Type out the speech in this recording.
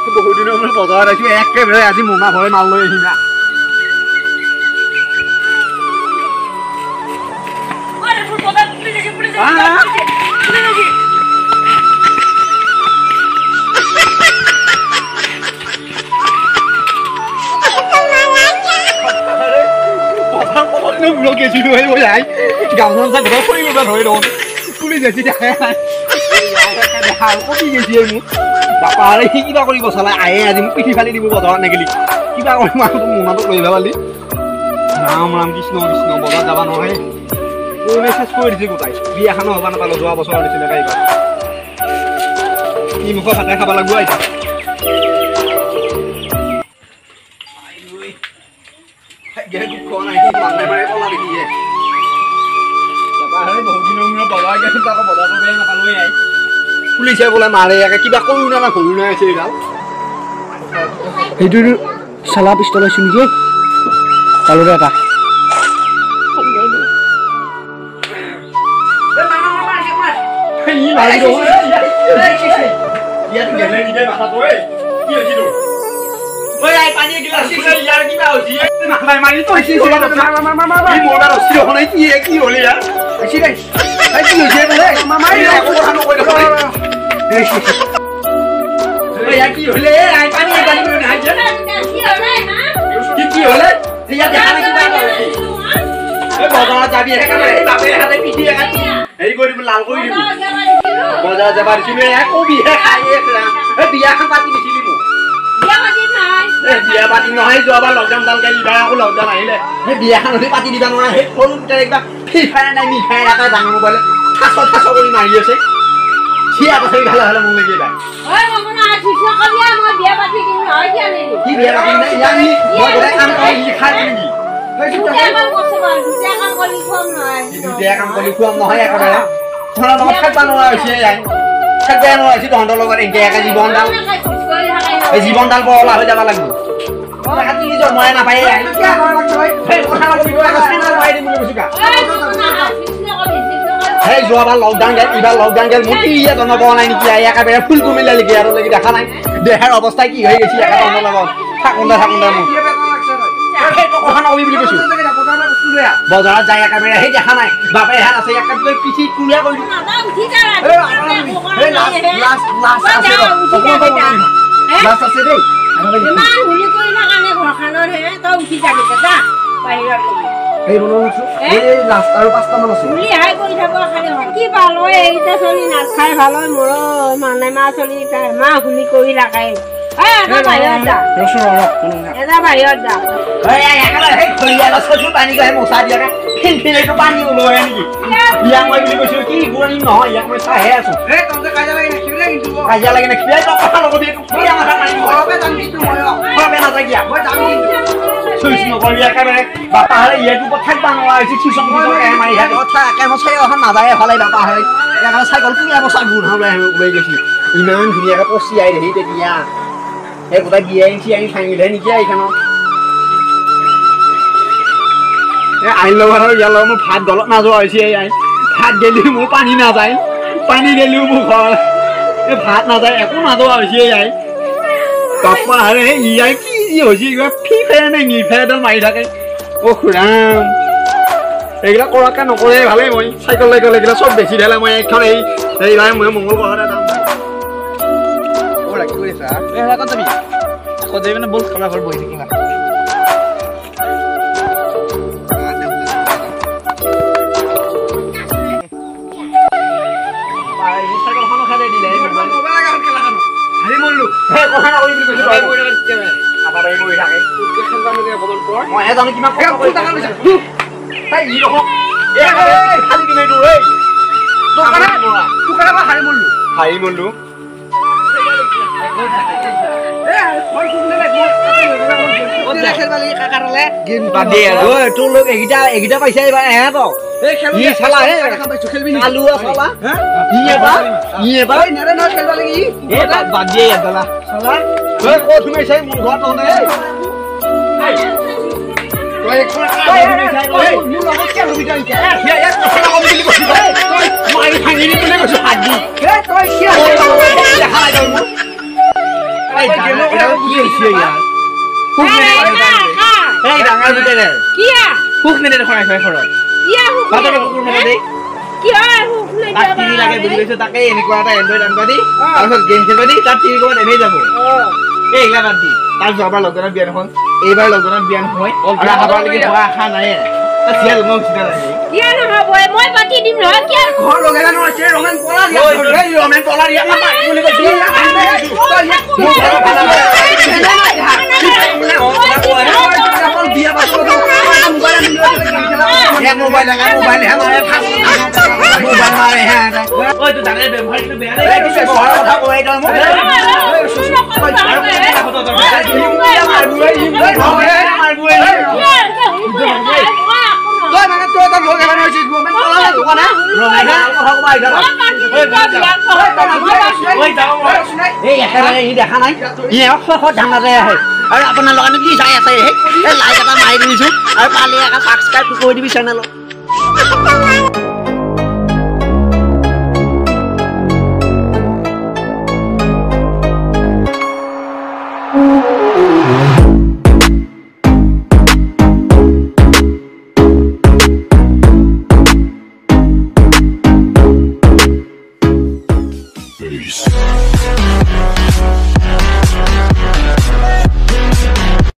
বহুত দিনৰ মূৰত বজাৰত আহিছো একেবাৰে আজি মোনা ভয় মাল লৈ আহিম গাঁওখন ঘৰ ফুৰিব ধৰি লওঁ পুলিচ বেছি দেখাই কপি গৈছে মোক বাপাৰে সি কিবা কৰিব চালাই আহে আজি মোক পিঠি ফালি দিব বজাৰত নেগেলি কিবা কৰি মানুহটো মোনাটোক লৈ যাবালি ৰাম ৰাম কৃষ্ণ কৃষ্ণ বজাৰত যাবা নহয় মেছেজ কৰি দিছে গোটাই বিয়াখনো হ'ব নাপালো যোৱা বছৰৰ নিচিনা এইবাৰ নিমখৰ ভাতে খাব লাগিব এতিয়া পুলিচে বোলে মাৰে কিবা কৰো না ঘূৰি নাই আছে এইডাল সেইটো চালা পিষ্টল আছো নেকি চালুৰে এটা লাল কৰি দিব বজাৰ যাবাৰ বিয়াখন পাতি দিছিলি মোক বিয়া পাতি নহয় যোৱাবাৰ লকডাউন ডাল গাড়ী আকৌ লকডাউন আহিলে সেই বিয়াখনতে পাতি দিবা নোৱাৰা সেই সৰু একদম ফ্ৰী ফায়াৰ নাই মিঠাই এটা ডাঙৰ মোবাইল ঠাচ ঠাচ কৰি মাৰি আছে চিয়া পাতি ভালে ভালে মোক লাগি যায় কি বিয়া পাতি নাই মই গোটেই কাম কৰি খাই নেকি কাম কৰি খুৱাম নহয় একেবাৰে থাকিব নোৱাৰা হৈছে থাকিব নোৱাৰা হৈছে তহঁতৰ লগত একে জীৱনডাল এই জীৱনডাল বহলা হৈ যাব লাগিব মই নাপায় সেই যোৱাবাৰ লকডাউন গেল এইবাৰ লকডাউন গেল মোক জনব নাই নেকি একেবাৰে ফুল কুমিলা লিখি আৰু লাগি দেখা নাই দেহাৰ অৱস্থা কি হৈ গৈছে তহঁতৰ লগত থাকোঁতে থাকোঁতে মোক বজাৰত যাই একেবাৰে সেই দেখা নাই বাপে হাত আছে একেবাৰে পিঠি কুলিয়া কৰি কাজিয়া লাগি নাখিলে কথা নকবি নকৰি একেবাৰে বাপাহাৰে ইয়াতো থাকিব নোৱাৰা হৈছে মাৰি অহা নাযায় এফালে বাপাহাৰে চাইকেল কিনিব চাগুৰ ওলাই গৈছে ইমান ধুনীয়াকে পচি আহি দেখি তেতিয়া এই গোটেই বিয়া চিয়াই ভাঙিলে নেকি এইখনত আইন লগত আৰু ইয়াৰ লগত মোৰ ভাত গলত নাযোৱা হৈছে ভাত গেলিও মোৰ পানী নাযায় পানী গেলিও মোৰ ঘৰ এই ভাত নাযায় একো নাযোৱা হৈছে বাপাহাৰে ইয়াই কি যি হৈছে কিবা ফ্ৰী ফায়াৰ নে নিৰ্ফায়াৰডাল মাৰি থাকে অ খুৰাম এইবিলাক কৰাকে নকৰে ভালেই মই চাইকেল লাইকেল এইবিলাক চব বেছি ঢালে মই এখন এইবাৰ মই মংগল গ্ৰহতে যাম কি কৰিছা ক'ত যাবি আকৌ যাবি মানে বল খানা ঘৰত বহি থাকিবা এইকেইটা পাইছে এইবাৰ এহেঁতক বাদ দিয়ে ক'ত সোমাইছে মোৰ ঘৰত গেমৰ কথা কি হৈছে ইয়াৰ খুব এই ডাঙৰ বুটেলে কিয়া খুব নেদে খৰাই খৰাই খৰচ কিয়া হুক বাটৰ কুকুৰ মানে দেই কিয়া হুক নে তাক তিনি লাগে বুজি পাইছো তাকে এনেকুৱা এটা এন্ড্ৰইড আনবা দি তাৰপিছত গেম খেলিব দি তাত তিনি ক'ৰবাত এনেই যাব এই এইগিলা বাদ দি তাৰ যোৱাবাৰ লকডাউনত বিয়া নহয় এইবাৰ লকডাউনত বিয়া নহয় আৰু আহাবাৰ লাগি হোৱা আশা নাই চিয়াল মই চিন্তা লাগে কিয়া নহব মই পাতি দিম নহয় কিয়া ঘৰ লগাই ন আছে ৰমেন পলা দিয়া এই ৰমেন পলা দিয়া আমাৰ বুলি কৈছে বিয়া পাছ মোবাইল লাগা মোবাইল হে মাৰে মোবাইল মাৰে হে ওই তো জানে ব্যবহার কিন্তু বেয়া নাই কিছু বড় কথা কই দাও মোক তই মানে তই তো লোক এখানে হইছিস মোবাইল পলা না দোকান না রমেন কথা কমাই দাও ওই যাও এই এখানে ই দেখা নাই ই অখখ ঢাঙা যায় আহে আৰু আপোনাৰ লগনে কি চাই আছে এই লাইক এটা মাৰি দিছো আৰু পালে এটা সাবস্ক্ৰাইব কৰি দিবি চেনেলত